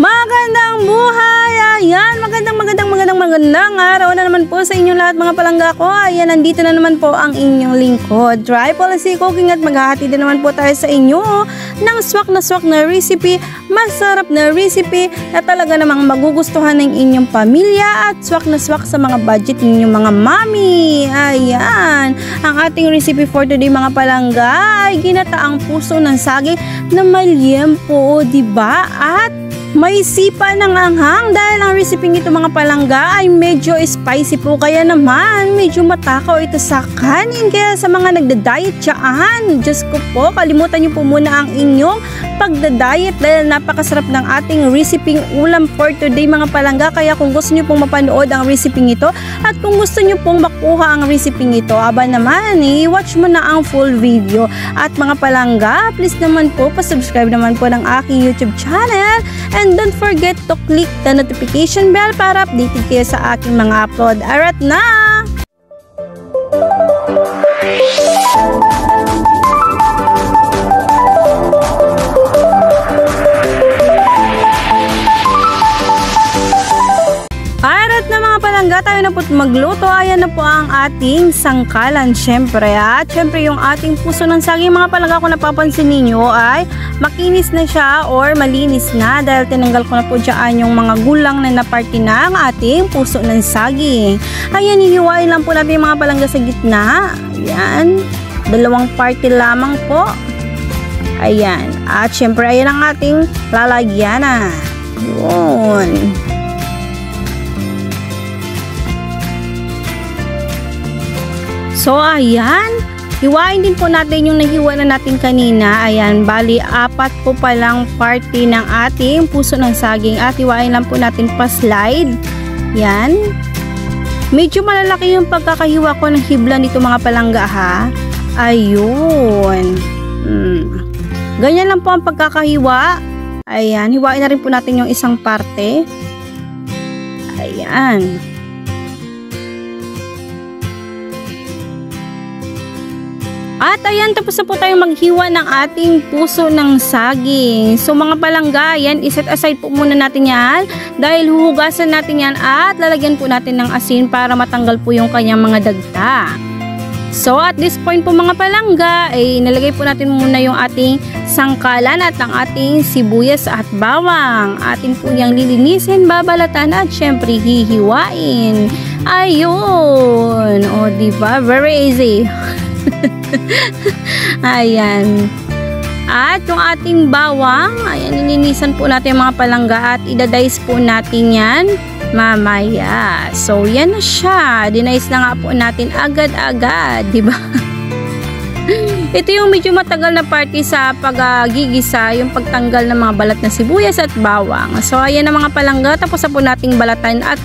Magandang buhay! Ayan, magandang araw na naman po sa inyong lahat mga palangga ko. Ayan, nandito na naman po ang inyong lingkod, Triple C Cooking, at maghahati din naman po tayo sa inyo ng swak na recipe, masarap na recipe na talaga namang magugustuhan ng inyong pamilya at swak sa mga budget ninyong mga mami. Ayan, ang ating recipe for today mga palangga ay ginataang puso ng saging na malyempo, diba? At may sipa ng anghang dahil ang recipe ito mga palangga ay medyo spicy po, kaya naman medyo matakaw ito sa kanin. Kaya sa mga nagda-diet dyan, Diyos ko po, kalimutan niyo po muna ang inyong pagda-diet dahil napakasarap ng ating recipe ulam for today mga palangga. Kaya kung gusto niyo pong mapanood ang recipe ito at kung gusto niyo pong makuha ang recipe ito, aba naman, i-watch mo na ang full video. At mga palangga, please naman po, pasubscribe naman po ng aking YouTube channel. And don't forget to click the notification bell para updated kayo sa aking mga upload. Arat na! Arat na mga palangga, tayo na po magluto. Ayan na po ang ating sangkalan syempre. At syempre yung ating puso ng saging mga palangga, kung napapansin ninyo ay makinis na siya or malinis na dahil tinanggal ko na po dyan yung mga gulang na naparty ng ating puso ng saging. Ayan, hihiwain lang po natin yung mga palangga sa gitna. Ayan, dalawang party lamang po. Ayan, at syempre ayan ang ating lalagyan na. Yun. So ayan, hiwain din po natin yung nahiwa na natin kanina. Ayan, bali 4 po palang party ng ating puso ng saging at hiwain lang po natin pa slide. Yan. Medyo malalaki yung pagkakahiwa ko ng hibla nito mga palangga ha. Ayun. Ganyan lang po ang pagkakahiwa. Ayan, hiwain na rin po natin yung isang parte. Ayan. At ayan, tapos na po tayong maghiwa ng ating puso ng saging. So mga palangga, yan, iset aside po muna natin yan dahil huhugasan natin yan at lalagyan po natin ng asin para matanggal po yung kanyang mga dagta. So at this point po mga palangga, ay nalagay po natin muna yung ating sangkalan at ang ating sibuyas at bawang. Atin po yung lilinisin, babalatan at syempre hihiwain. Ayun, o diba? Very easy. Ayan. At yung ating bawang, ayan, nilinisan po natin mga palangga at idadice po natin yan mamaya. So yan na siya, dinice na nga po natin agad-agad, diba? Ito yung medyo matagal na party sa paggigisa, yung pagtanggal ng mga balat na sibuyas at bawang. So ayan na mga palangga, tapos na po nating balatan at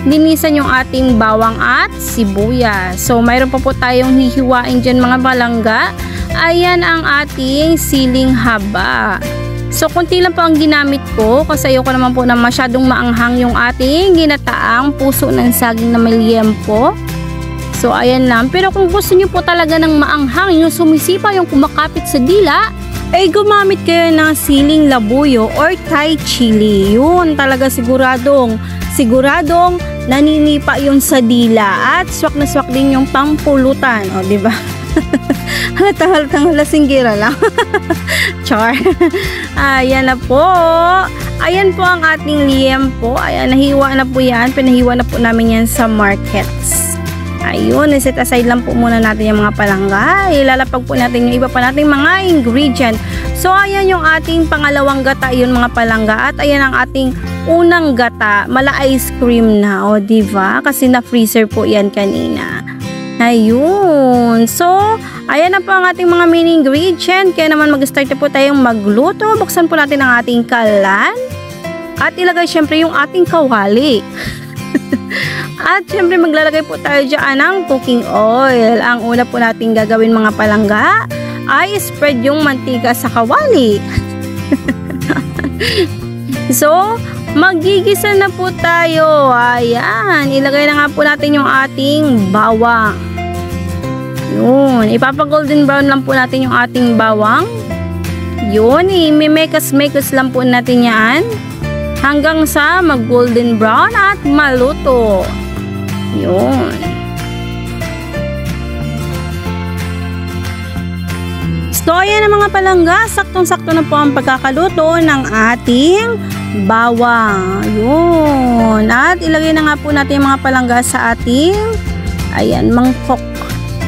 linisan yung ating bawang at sibuyas. So mayroon pa po tayong hihiwain dyan mga palangga. Ayan ang ating siling haba. So konti lang po ang ginamit ko kasi ayoko naman po na masyadong maanghang yung ating ginataang puso ng saging na malyempo. So ayan lang. Pero kung gusto nyo po talaga ng maanghang, yung sumisipa, yung kumakapit sa dila, ay gumamit kayo ng siling labuyo or Thai chili. Yun talaga siguradong naninipa yun sa dila at swak na swak din yung pampulutan. O diba? Halatang lasinggira lang. Char. Ayan na po. Ayan po ang ating liempo. Ayan, nahiwa na po yan. Pinahiwa na po namin yan sa markets. Ayun, set aside lang po muna natin yung mga palangga. Ilalapag po natin yung iba pa nating mga ingredient. So ayan yung ating pangalawang gata, yun mga palangga. At ayan ang ating unang gata, mala ice cream na, o diba? Kasi na freezer po yan kanina. Ayun. So ayan na po ang ating mga main ingredient. Kaya naman mag-start na po tayong magluto. Buksan po natin ang ating kalan at ilagay syempre yung ating kawali. At syempre maglalagay po tayo dyan ng cooking oil. Ang una po natin gagawin mga palangga ay spread yung mantika sa kawali. So magigisa na po tayo. Ayan, ilagay na nga po natin yung ating bawang. Yun, ipapag-golden brown lang po natin yung ating bawang. Yun, i-mekos lang po natin yan. hanggang sa mag-golden brown at maluto. Yun. So, ayan ang mga palangga. Saktong-sakto na po ang pagkakaluto ng ating bawang. Yun. At ilagay na nga po natin yung mga palangga sa ating mangkok.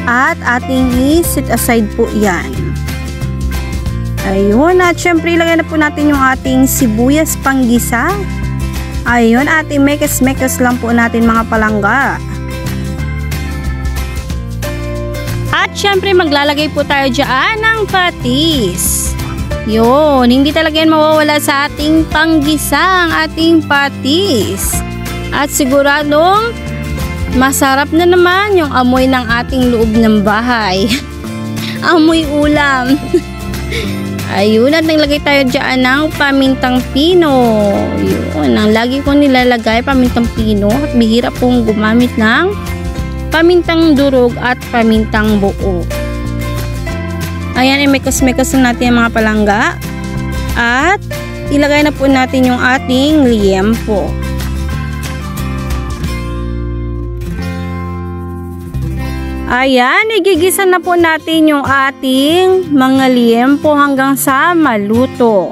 At ating i-set aside po yan. Ayun. At syempre ilagay na po natin yung ating sibuyas panggisa. Ayun. Ating mekes-mekes lang po natin mga palangga. At syempre maglalagay po tayo dyan ng patis. Yun, hindi talaga yan mawawala sa ating panggisa ang ating patis. At siguradong masarap na naman yung amoy ng ating loob ng bahay. Amoy ulam. Ayun, at naglagay tayo dyan ng pamintang pino. Yun, ang lagi ko nilalagay pamintang pino. At bihira pong gumamit ng pamintang durog at pamintang buo. Ayan, imekos-mekos na natin ang mga palangga. At ilagay na po natin yung ating liempo. Ayan, igigisa na po natin yung ating mga liempo hanggang sa maluto.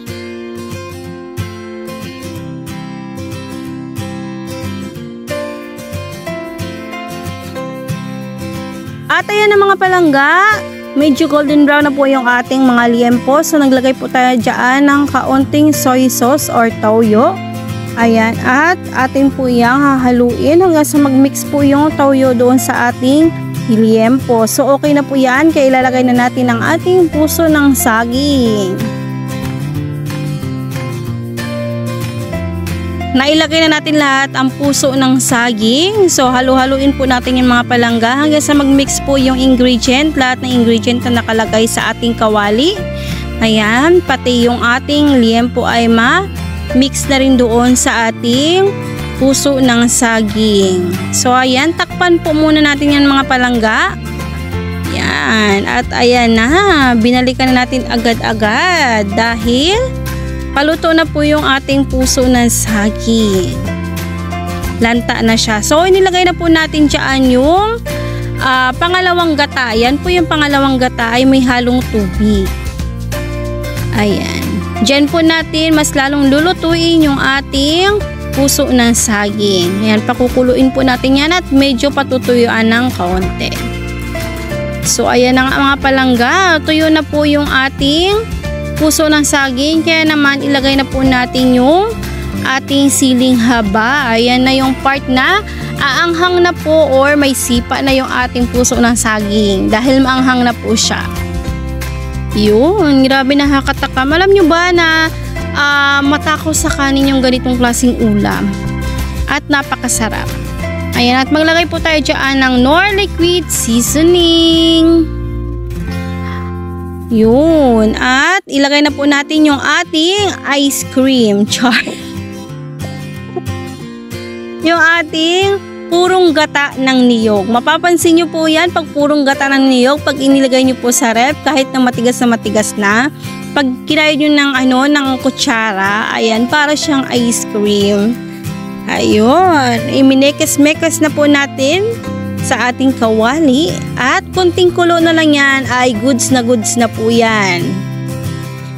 At ayan ang mga palangga, medyo golden brown na po yung ating mga liempo. So naglagay po tayo dyan ng kaunting soy sauce or toyo. Ayan, at atin po yung hahaluin hanggang sa magmix po yung toyo doon sa ating liempo. So okay na po yan, kaya ilalagay na natin ang ating puso ng saging. Nailagay na natin lahat ang puso ng saging. So, halu-haluin po natin yung mga palangga hanggang sa mag-mix po yung ingredient. Lahat ng ingredient na nakalagay sa ating kawali. Ayan, pati yung ating liempo ay ma-mix na rin doon sa ating puso ng saging. So, ayan, takpan po muna natin yan mga palangga. Ayan, at ayan na, binalikan na natin agad-agad dahil paluto na po yung ating puso ng saging. Lanta na siya. So, inilagay na po natin dyan yung pangalawang gata. Yan po yung pangalawang gata ay may halong tubig. Ayan. Diyan po natin mas lalong lulutuin yung ating puso ng saging. Ayan, pakukuluin po natin yan at medyo patutuyuan ng kaunti. So, ayan na nga mga palangga. Tuyo na po yung ating puso ng saging, kaya naman ilagay na po natin yung ating siling haba. Ayan na yung part na aanghang na po or may sipa na yung ating puso ng saging dahil maanghang na po siya. Yun, grabe nakakatakam. Alam nyo ba na matakaw sa kanin yung ganitong klaseng ulam at napakasarap. Ayan, at maglagay po tayo dyan ng Knorr liquid seasoning. Yun. At ilagay na po natin yung ating ice cream. Char. Yung ating purong gata ng niyog. Mapapansin nyo po yan pag purong gata ng niyog. Pag inilagay nyo po sa ref, kahit na matigas na, pag kinain nyo ng kutsara, ayan, para siyang ice cream. Ayun. Iminekes-mekes na po natin sa ating kawali at konting kulo na lang yan ay goods na po yan.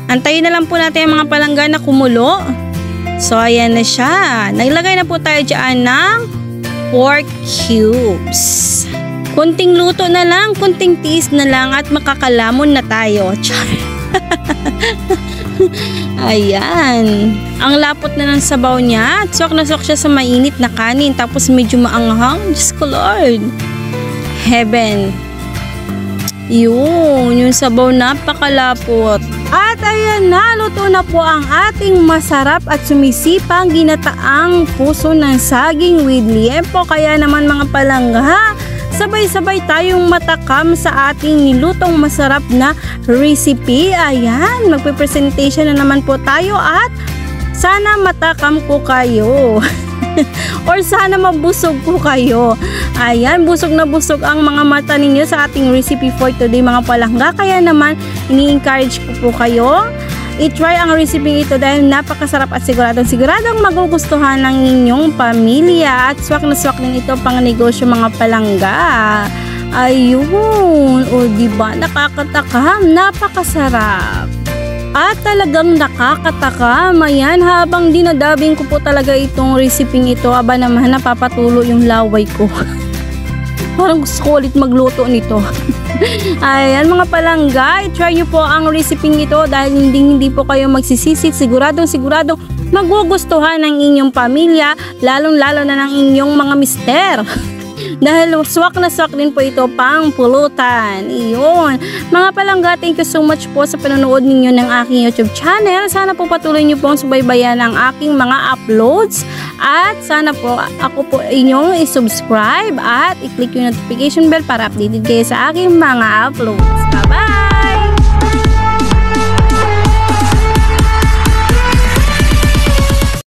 Antayin na lang po natin ang mga palangga na kumulo. So ayan na siya. Naglagay na po tayo dyan ng pork cubes. Konting luto na lang, konting tiis na lang at makakalamon na tayo. Ayan. Ang lapot na ng sabaw niya. Sok na sok siya sa mainit na kanin. Tapos medyo maanghang. Diyos ko Lord. Heaven. Yun. Yung sabaw napakalapot. At ayan na. Luto na po ang ating masarap at sumisipang ginataang puso ng saging with liempo. Kaya naman mga palangga, sabay-sabay tayong matakam sa ating nilutong masarap na recipe. Ayan, magpe-presentation na naman po tayo at sana matakam ko kayo. Or sana mabusog ko kayo. Ayan, busog na busog ang mga mata ninyo sa ating recipe for today mga palangga. Kaya naman, ini-encourage ko po kayo I-try ang recipe ito dahil napakasarap at siguradong magugustuhan ng inyong pamilya at swak na swak din ito pang negosyo mga palangga. Ayun, o diba nakakatakam, napakasarap. At talagang nakakatakam. Ayan, habang dinadabing ko po talaga itong recipe ito, aba naman napapatulo yung laway ko. Parang gusto ko ulit magluto nito. Ayan mga palangga, i-try nyo po ang recipe ito dahil hindi po kayo magsisisi. Siguradong magugustuhan ng inyong pamilya, lalong-lalo na ng inyong mga mister. Dahil swak na swak din po ito pang pulutan. Iyon. Mga palangga, thank you so much po sa panonood ninyo ng aking YouTube channel. Sana po patuloy nyo pong subaybayan ang aking mga uploads. At sana po ako po inyong i-subscribe at i-click yung notification bell para updated kayo sa aking mga uploads.